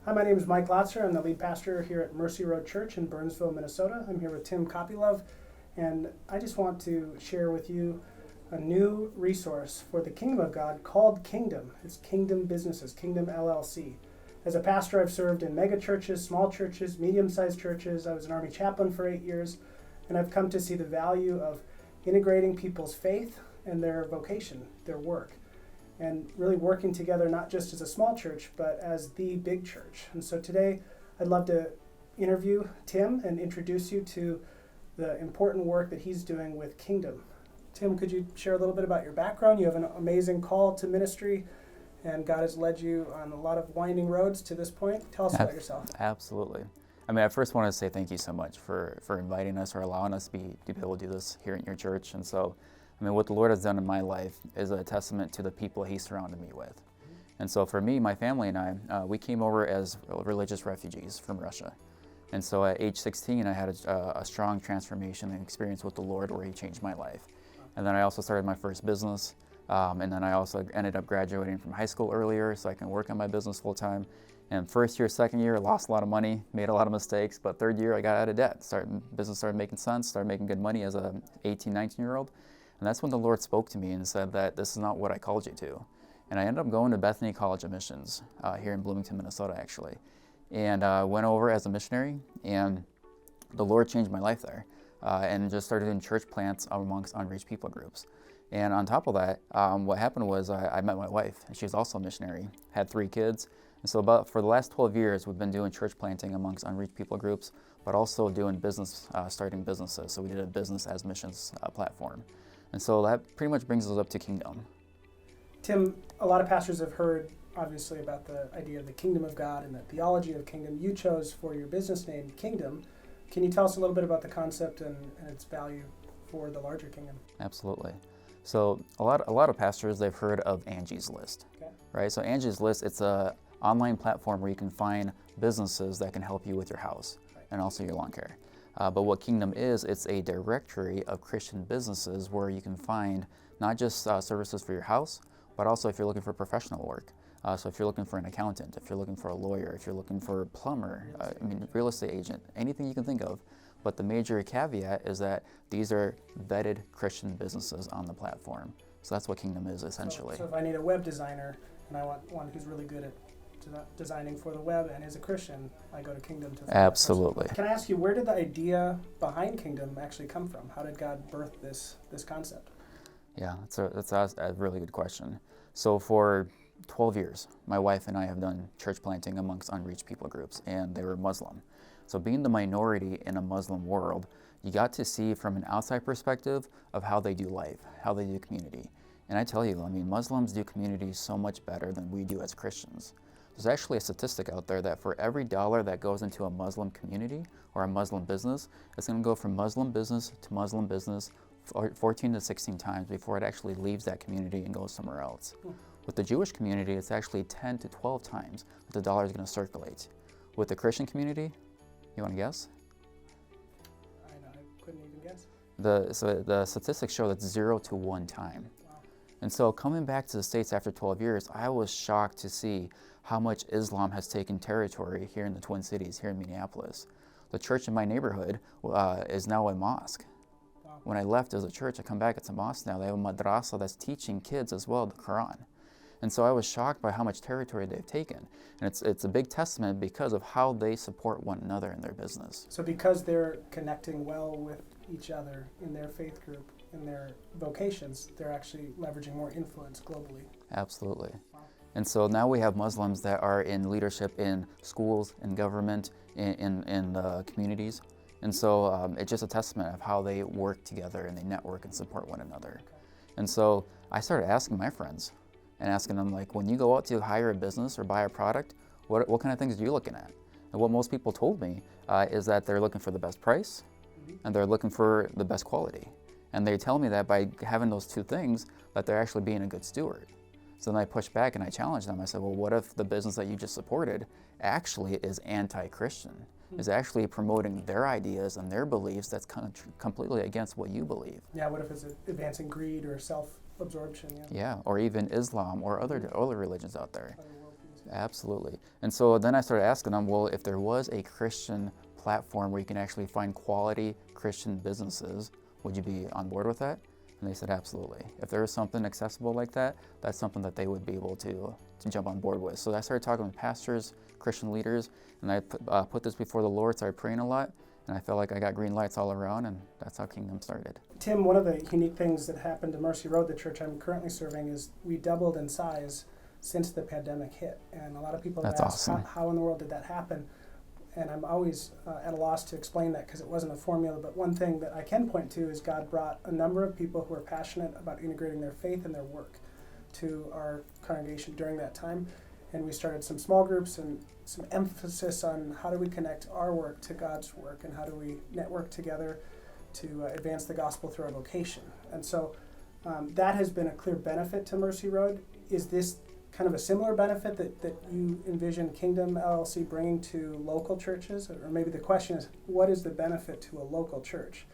Hi, my name is Mike Lotzer. I'm the lead pastor here at Mercy Road Church in Burnsville, Minnesota. I'm here with Tim Kopylov, and I just want to share with you a new resource for the Kingdom of God called Kingdom. It's Kingdom Businesses, Kingdom LLC. As a pastor, I've served in mega churches, small churches, medium-sized churches. I was an Army chaplain for 8 years, and I've come to see the value of integrating people's faith and their vocation, their work, and really working together not just as a small church, but as the big church. And so today, I'd love to interview Tim and introduce you to the important work that he's doing with Kingdom. Tim, could you share a little bit about your background? You have an amazing call to ministry, and God has led you on a lot of winding roads to this point. Tell us about yourself. Absolutely. I first want to say thank you so much for inviting us or allowing us to be able to do this here in your church. And so, what the Lord has done in my life is a testament to the people He surrounded me with. And so for me, my family and I, we came over as religious refugees from Russia. And so at age 16, I had a strong transformation and experience with the Lord where He changed my life. And then I also started my first business. And then I also ended up graduating from high school earlier so I can work on my business full time. And first year, second year, I lost a lot of money, made a lot of mistakes. But third year, I got out of debt. Business started making sense, started making good money as a 18, 19-year-old. And that's when the Lord spoke to me and said that this is not what I called you to. And I ended up going to Bethany College of Missions here in Bloomington, Minnesota, actually. And went over as a missionary, and the Lord changed my life there. And just started doing church plants amongst unreached people groups. And on top of that, what happened was I met my wife, and she was also a missionary, had 3 kids. And so for the last 12 years, we've been doing church planting amongst unreached people groups, but also doing business, starting businesses. So we did a business as missions platform. And so that pretty much brings us up to Kingdom. Tim, a lot of pastors have heard, obviously, about the idea of the Kingdom of God and the theology of Kingdom. You chose for your business name Kingdom. Can you tell us a little bit about the concept and its value for the larger kingdom? Absolutely. So a lot of pastors, they've heard of Angie's List, okay, right? So Angie's List, it's a online platform where you can find businesses that can help you with your house, right, and also your lawn care. But what Kingdom is, it's a directory of Christian businesses where you can find not just services for your house, but also if you're looking for professional work. So if you're looking for an accountant, if you're looking for a lawyer, if you're looking for a plumber, real estate agent, anything you can think of. But the major caveat is that these are vetted Christian businesses on the platform. So that's what Kingdom is, essentially. So if I need a web designer and I want one who's really good at designing for the web and is a Christian, I go to Kingdom to find Absolutely. Can I ask you, where did the idea behind Kingdom actually come from? How did God birth this concept? Yeah, that's a really good question. So for 12 years, my wife and I have done church planting amongst unreached people groups, and they were Muslim. So being the minority in a Muslim world, you got to see from an outside perspective of how they do life, how they do community. And I tell you, Muslims do community so much better than we do as Christians. There's actually a statistic out there that for every dollar that goes into a Muslim community or a Muslim business, it's going to go from Muslim business to Muslim business 14 to 16 times before it actually leaves that community and goes somewhere else. With the Jewish community, it's actually 10 to 12 times that the dollar is going to circulate. With the Christian community, you want to guess? I couldn't even guess. The statistics show that's 0 to 1 time. Wow. And so coming back to the States after 12 years, I was shocked to see how much Islam has taken territory here in the Twin Cities, here in Minneapolis. The church in my neighborhood is now a mosque. Wow. When I left as a church, I come back, it's a mosque now. They have a madrasa that's teaching kids as well the Quran. And so I was shocked by how much territory they've taken. And it's a big testament because of how they support one another in their business. So because they're connecting well with each other in their faith group, in their vocations, they're actually leveraging more influence globally. Absolutely. Wow. And so now we have Muslims that are in leadership in schools, in government, in communities. And so it's just a testament of how they work together and they network and support one another. Okay. And so I started asking my friends and asking them, like, when you go out to hire a business or buy a product, what kind of things are you looking at? And what most people told me is that they're looking for the best price, and they're looking for the best quality. And they tell me that by having those 2 things, that they're actually being a good steward. So then I pushed back and I challenged them. I said, well, what if the business that you just supported actually is anti-Christian, is actually promoting their ideas and their beliefs that's completely against what you believe? Yeah, what if it's advancing greed or self-absorption? Yeah, or even Islam or other religions out there. Other worldviews, Absolutely. And so then I started asking them, well, if there was a Christian platform where you can actually find quality Christian businesses, would you be on board with that? And they said, absolutely. If there was something accessible like that, that's something that they would be able to jump on board with. So I started talking with pastors, Christian leaders, and I put this before the Lord, started praying a lot, and I felt like I got green lights all around, and that's how Kingdom started. Tim, one of the unique things that happened to Mercy Road, the church I'm currently serving, is we doubled in size since the pandemic hit. And a lot of people have asked, awesome. how in the world did that happen? And I'm always at a loss to explain that because it wasn't a formula. But one thing that I can point to is God brought a number of people who are passionate about integrating their faith and their work to our congregation during that time. And we started some small groups and some emphasis on how do we connect our work to God's work and how do we network together to advance the gospel through our vocation. And so that has been a clear benefit to Mercy Road. Is this kind of a similar benefit that you envision Kingdom LLC bringing to local churches? Or maybe the question is, what is the benefit to a local church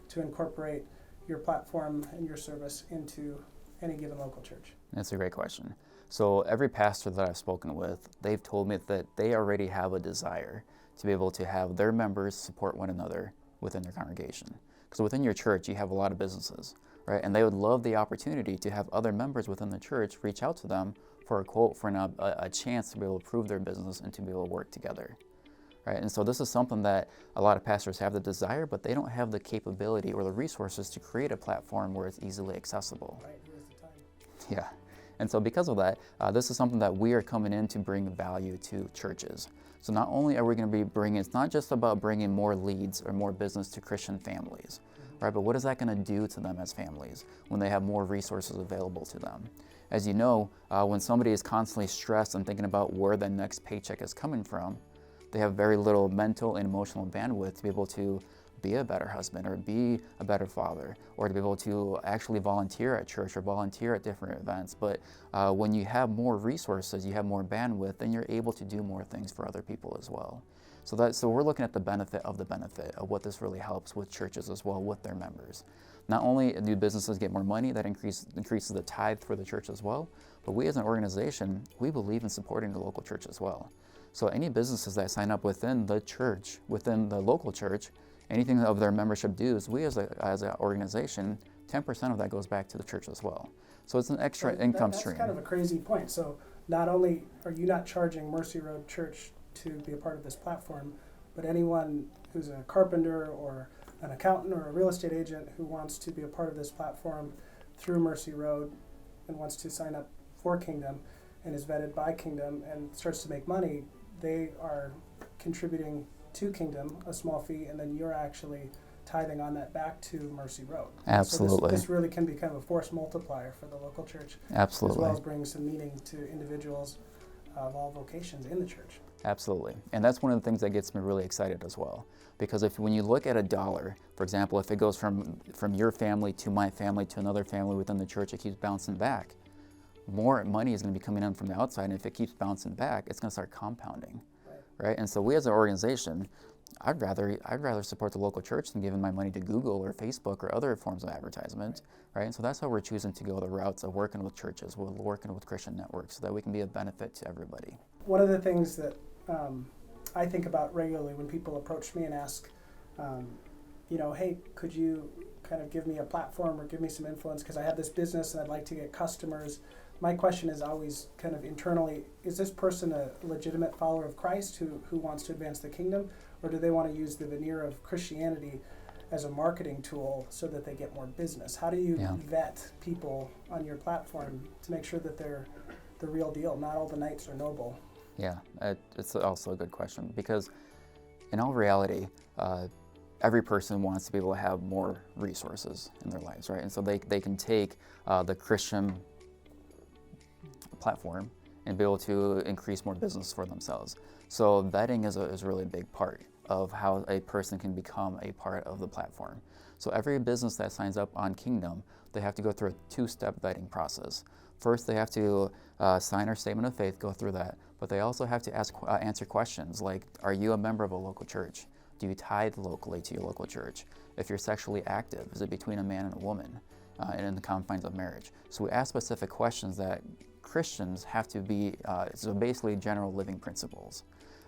to incorporate your platform and your service into any given local church? That's a great question. So every pastor that I've spoken with, they've told me that they already have a desire to be able to have their members support one another within their congregation. Because within your church, you have a lot of businesses, right? And they would love the opportunity to have other members within the church reach out to them for a quote, for a chance to be able to prove their business and to be able to work together, right? And so this is something that a lot of pastors have the desire, but they don't have the capability or the resources to create a platform where it's easily accessible. Right, here's the time. Yeah. And so because of that, this is something that we are coming in to bring value to churches. So not only are we going to be bringing, it's not just about bringing more leads or more business to Christian families, right? But what is that going to do to them as families when they have more resources available to them? As you know, when somebody is constantly stressed and thinking about where the next paycheck is coming from, they have very little mental and emotional bandwidth to be able to be a better husband or be a better father, or to be able to actually volunteer at church or volunteer at different events. But when you have more resources, you have more bandwidth, then you're able to do more things for other people as well. So we're looking at the benefit of what this really helps with churches as well, with their members. Not only do businesses get more money, that increases the tithe for the church as well, but we as an organization, we believe in supporting the local church as well. So any businesses that sign up within the church, within the local church, anything of their membership dues, we as an organization, 10% of that goes back to the church as well. So it's an extra income stream. That's kind of a crazy point. So not only are you not charging Mercy Road Church to be a part of this platform, but anyone who's a carpenter or an accountant or a real estate agent who wants to be a part of this platform through Mercy Road and wants to sign up for Kingdom and is vetted by Kingdom and starts to make money, they are contributing to Kingdom a small fee, and then you're actually tithing on that back to Mercy Road. Absolutely. So this really can be kind of a force multiplier for the local church. Absolutely. As well as bring some meaning to individuals of all vocations in the church. Absolutely. And that's one of the things that gets me really excited as well. Because when you look at a dollar, for example, if it goes from your family to my family to another family within the church, it keeps bouncing back. More money is going to be coming in from the outside, and if it keeps bouncing back, it's going to start compounding, right? And so we as an organization, I'd rather support the local church than giving my money to Google or Facebook or other forms of advertisement, right? And so that's how we're choosing to go the routes of working with churches, we're working with Christian networks, so that we can be a benefit to everybody. One of the things that I think about regularly when people approach me and ask, hey, could you kind of give me a platform or give me some influence because I have this business and I'd like to get customers. My question is always kind of internally, is this person a legitimate follower of Christ who wants to advance the kingdom, or do they want to use the veneer of Christianity as a marketing tool so that they get more business? How do you vet people on your platform to make sure that they're the real deal, not all the knights are noble? Yeah, it's also a good question, because in all reality, every person wants to be able to have more resources in their lives, right? And so they can take the Christian platform and be able to increase more business for themselves. So vetting is a really big part of how a person can become a part of the platform. So every business that signs up on Kingdom, they have to go through a two-step vetting process. First, they have to sign our statement of faith, go through that, but they also have to answer questions like, are you a member of a local church? Do you tithe locally to your local church? If you're sexually active, is it between a man and a woman and in the confines of marriage? So we ask specific questions that Christians have to be, so basically general living principles.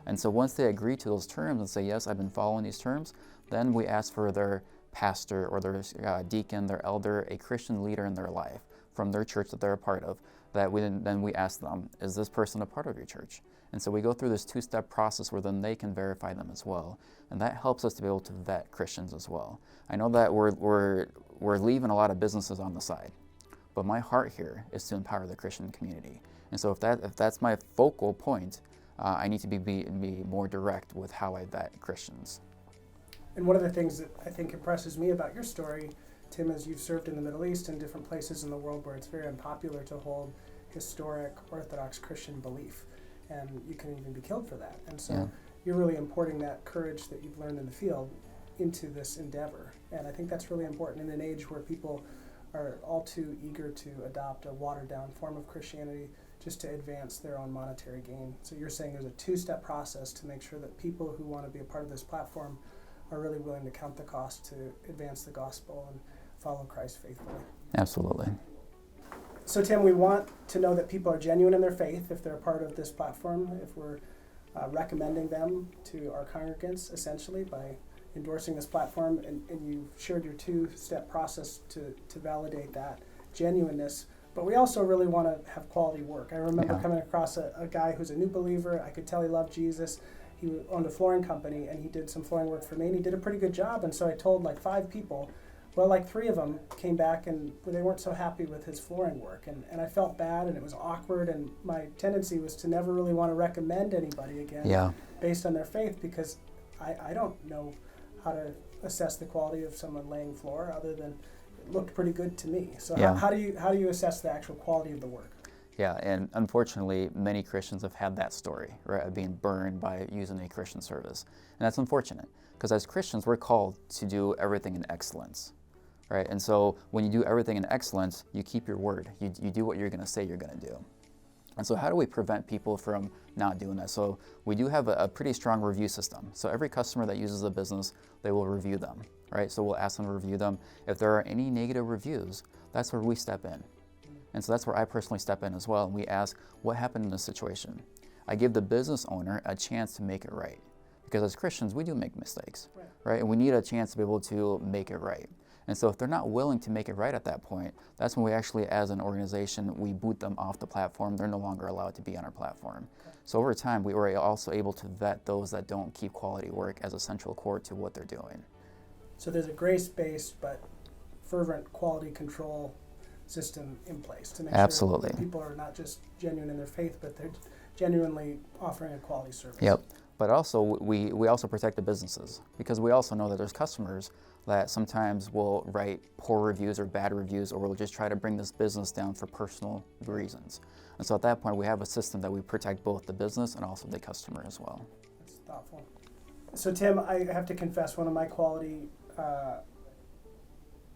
And so once they agree to those terms and say, yes, I've been following these terms, then we ask for their pastor or their deacon, their elder, a Christian leader in their life from their church that they're a part of, that then we ask them, is this person a part of your church? And so we go through this two-step process where then they can verify them as well. And that helps us to be able to vet Christians as well. I know that we're leaving a lot of businesses on the side, but my heart here is to empower the Christian community. And so if that's my focal point, I need to be more direct with how I vet Christians. And one of the things that I think impresses me about your story, Tim, is you've served in the Middle East and different places in the world where it's very unpopular to hold historic Orthodox Christian belief. And you can even be killed for that. And so you're really importing that courage that you've learned in the field into this endeavor. And I think that's really important in an age where people are all too eager to adopt a watered-down form of Christianity just to advance their own monetary gain. So you're saying there's a two-step process to make sure that people who want to be a part of this platform are really willing to count the cost to advance the gospel and follow Christ faithfully. Absolutely. So Tim, we want to know that people are genuine in their faith if they're a part of this platform, if we're recommending them to our congregants essentially by endorsing this platform, and you've shared your two-step process to validate that genuineness. But we also really want to have quality work. I remember coming across a guy who's a new believer. I could tell he loved Jesus. He owned a flooring company, and he did some flooring work for me, and he did a pretty good job. And so I told like 5 people. Well, like 3 of them came back, and they weren't so happy with his flooring work. And I felt bad, and it was awkward, and my tendency was to never really want to recommend anybody again based on their faith, because I don't know how to assess the quality of someone laying floor other than it looked pretty good to me. So how do you assess the actual quality of the work? Yeah, and unfortunately, many Christians have had that story, right, of being burned by using a Christian service. And that's unfortunate, because as Christians, we're called to do everything in excellence, right? And so when you do everything in excellence, you keep your word. You do what you're going to say you're going to do. And so how do we prevent people from not doing that? So we do have a pretty strong review system. So every customer that uses the business, they will review them, right? So we'll ask them to review them. If there are any negative reviews, that's where we step in. And so that's where I personally step in as well. And we ask, what happened in this situation? I give the business owner a chance to make it right. Because as Christians, we do make mistakes, right? And we need a chance to be able to make it right. And so if they're not willing to make it right at that point, that's when we actually, as an organization, we boot them off the platform. They're no longer allowed to be on our platform. So over time, we were also able to vet those that don't keep quality work as a central core to what they're doing. So there's a grace-based but fervent quality control system in place to make sure that people are not just genuine in their faith, but they're genuinely offering a quality service. Yep. But also, we also protect the businesses, because we also know that there's customers that sometimes will write poor reviews or bad reviews, or will just try to bring this business down for personal reasons. And so at that point, we have a system that we protect both the business and also the customer as well. That's thoughtful. So Tim, I have to confess, one of my quality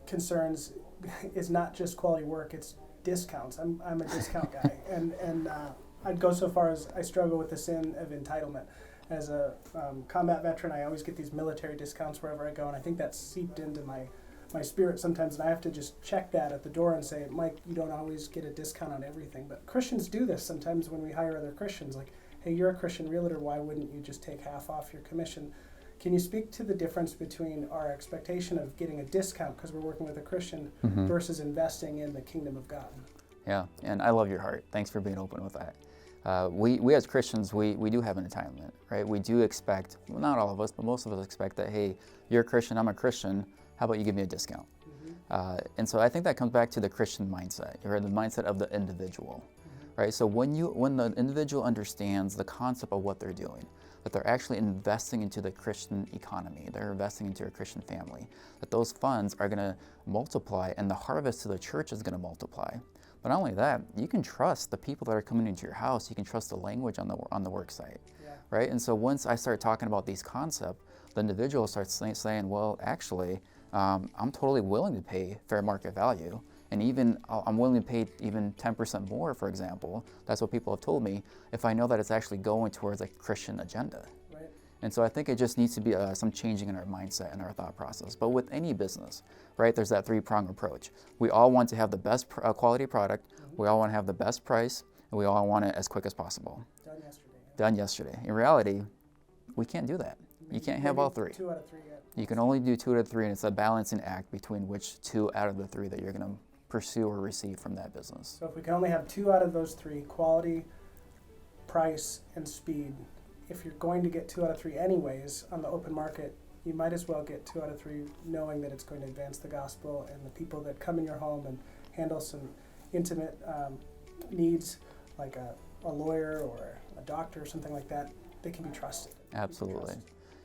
concerns is not just quality work, it's discounts. I'm a discount guy, and I'd go so far as I struggle with the sin of entitlement. As a combat veteran, I always get these military discounts wherever I go, and I think that's seeped into my spirit sometimes, and I have to just check that at the door and say, Mike, you don't always get a discount on everything. But Christians do this sometimes when we hire other Christians, like, hey, you're a Christian realtor, why wouldn't you just take half off your commission? Can you speak to the difference between our expectation of getting a discount because we're working with a Christian versus investing in the kingdom of God? Yeah, and I love your heart. Thanks for being open with that. We as Christians, we do have an entitlement, right? We do expect, well, not all of us, but most of us expect that, hey, you're a Christian, I'm a Christian, how about you give me a discount? And so I think that comes back to the Christian mindset, or the mindset of the individual, right? So when the individual understands the concept of what they're doing, that they're actually investing into the Christian economy, they're investing into a Christian family, that those funds are going to multiply and the harvest to the church is going to multiply. But not only that, you can trust the people that are coming into your house. You can trust the language on the work site, right? And so once I start talking about these concepts, the individual starts saying, well, actually, I'm totally willing to pay fair market value. And even I'm willing to pay even 10% more, for example. That's what people have told me, if I know that it's actually going towards a Christian agenda. Right. And so I think it just needs to be some changing in our mindset and our thought process. But with any business, right, there's that 3-pronged approach. We all want to have the best quality product. We all want to have the best price. and we all want it as quick as possible. Done yesterday. Done yesterday. In reality, we can't do that. You can't have all three. 2 out of 3 yet. You can only do 2 out of 3, and it's a balancing act between which 2 out of the 3 that you're going to pursue or receive from that business. So if we can only have 2 out of those 3, quality, price, and speed, if you're going to get 2 out of 3 anyways on the open market, you might as well get 2 out of 3 knowing that it's going to advance the gospel, and the people that come in your home and handle some intimate needs, like a lawyer or a doctor or something like that, they can be trusted. Absolutely.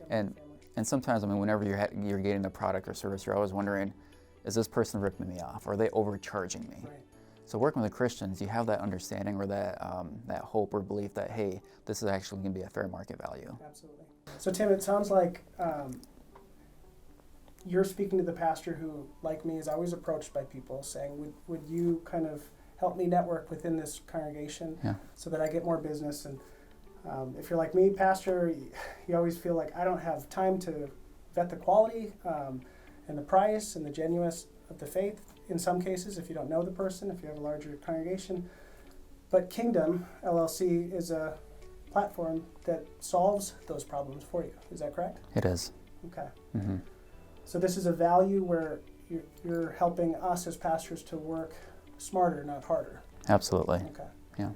And sometimes, I mean, whenever you're getting a product or service, you're always wondering, is this person ripping me off? Or are they overcharging me? Right. So working with Christians, you have that understanding or that hope or belief that, hey, this is actually going to be a fair market value. Absolutely. So Tim, it sounds like you're speaking to the pastor who, like me, is always approached by people saying, would you kind of help me network within this congregation so that I get more business? And if you're like me, pastor, you always feel like I don't have time to vet the quality and the price and the genuineness of the faith in some cases, if you don't know the person, if you have a larger congregation. But Kingdom LLC is a platform that solves those problems for you. Is that correct? It is. Okay. Mm-hmm. So this is a value where you're helping us as pastors to work smarter, not harder. Absolutely. Okay. Yeah.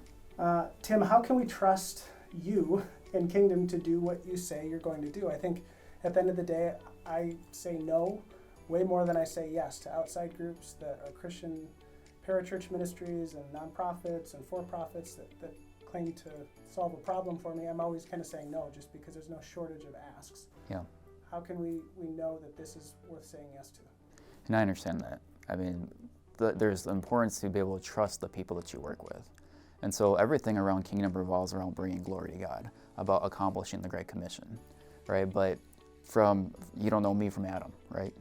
Tim, how can we trust you and Kingdom to do what you say you're going to do? I think at the end of the day, I say no way more than I say yes to outside groups that are Christian parachurch ministries and nonprofits and for-profits that claim to solve a problem for me. I'm always kind of saying no just because there's no shortage of asks. Yeah. How can we know that this is worth saying yes to? And I understand that. I mean, there's the importance to be able to trust the people that you work with. And so everything around Kingdom revolves around bringing glory to God, about accomplishing the Great Commission, right? But you don't know me from Adam, right?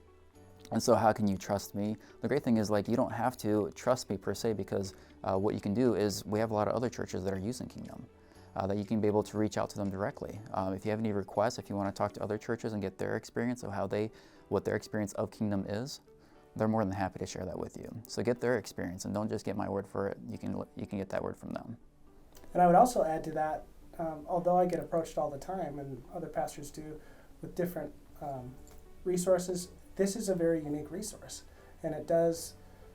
And so how can you trust me? The great thing is, like, you don't have to trust me per se, because what you can do is we have a lot of other churches that are using Kingdom, that you can be able to reach out to them directly. If you have any requests, if you want to talk to other churches and get their experience of what their experience of Kingdom is, they're more than happy to share that with you. So get their experience and don't just get my word for it. You can get that word from them. And I would also add to that, although I get approached all the time, and other pastors do, with different resources, this is a very unique resource, and it does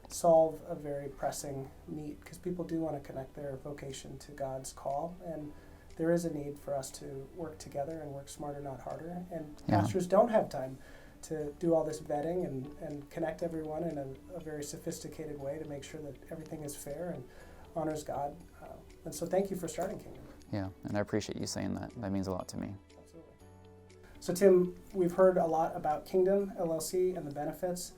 solve a very pressing need, because people do want to connect their vocation to God's call, and there is a need for us to work together and work smarter, not harder. And pastors don't have time to do all this vetting and connect everyone in a very sophisticated way to make sure that everything is fair and honors God. And so thank you for starting Kingdom. Yeah, and I appreciate you saying that. That means a lot to me. Absolutely. So Tim, we've heard a lot about Kingdom LLC and the benefits.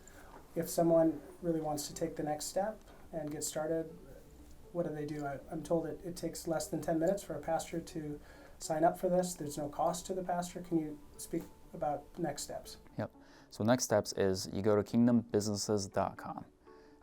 If someone really wants to take the next step and get started, what do? I'm told it takes less than 10 minutes for a pastor to sign up for this. There's no cost to the pastor. Can you speak about next steps? Yep. So next steps is you go to kingdombusinesses.com.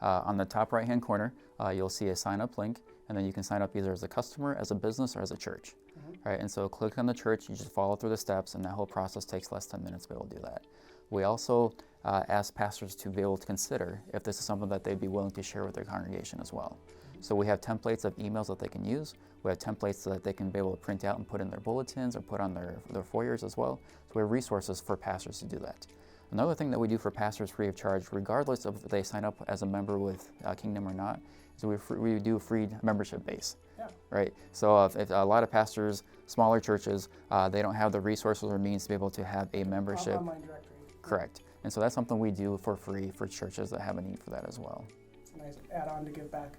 On the top right-hand corner, you'll see a sign-up link, and then you can sign up either as a customer, as a business, or as a church. Mm-hmm. Right? And so click on the church, you just follow through the steps, and that whole process takes less than 10 minutes to be able to do that. We also ask pastors to be able to consider if this is something that they'd be willing to share with their congregation as well. So we have templates of emails that they can use. We have templates that they can be able to print out and put in their bulletins or put on their foyers as well. So we have resources for pastors to do that. Another thing that we do for pastors free of charge, regardless of if they sign up as a member with Kingdom or not, is we do a free membership base. Yeah. Right? So if a lot of pastors, smaller churches, they don't have the resources or means to be able to have a membership. Online directory. Correct. And so that's something we do for free for churches that have a need for that as well. It's a nice add-on to give back.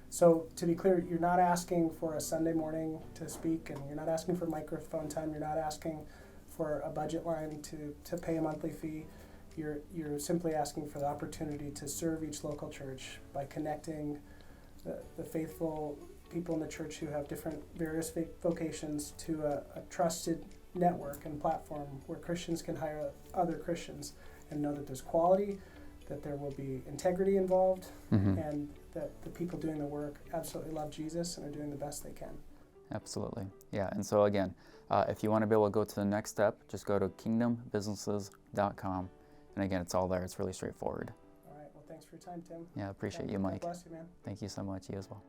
So to be clear, you're not asking for a Sunday morning to speak, and you're not asking for microphone time, you're not asking for a budget line to pay a monthly fee. You're simply asking for the opportunity to serve each local church by connecting the faithful people in the church who have different various vocations to a trusted network and platform where Christians can hire other Christians and know that there's quality, that there will be integrity involved, mm-hmm. and that the people doing the work absolutely love Jesus and are doing the best they can. Absolutely. Yeah. And so again, if you want to be able to go to the next step, just go to kingdombusinesses.com. And again, it's all there. It's really straightforward. All right. Well, thanks for your time, Tim. Yeah, appreciate you, Mike. God bless you, man. Thank you so much. You as well.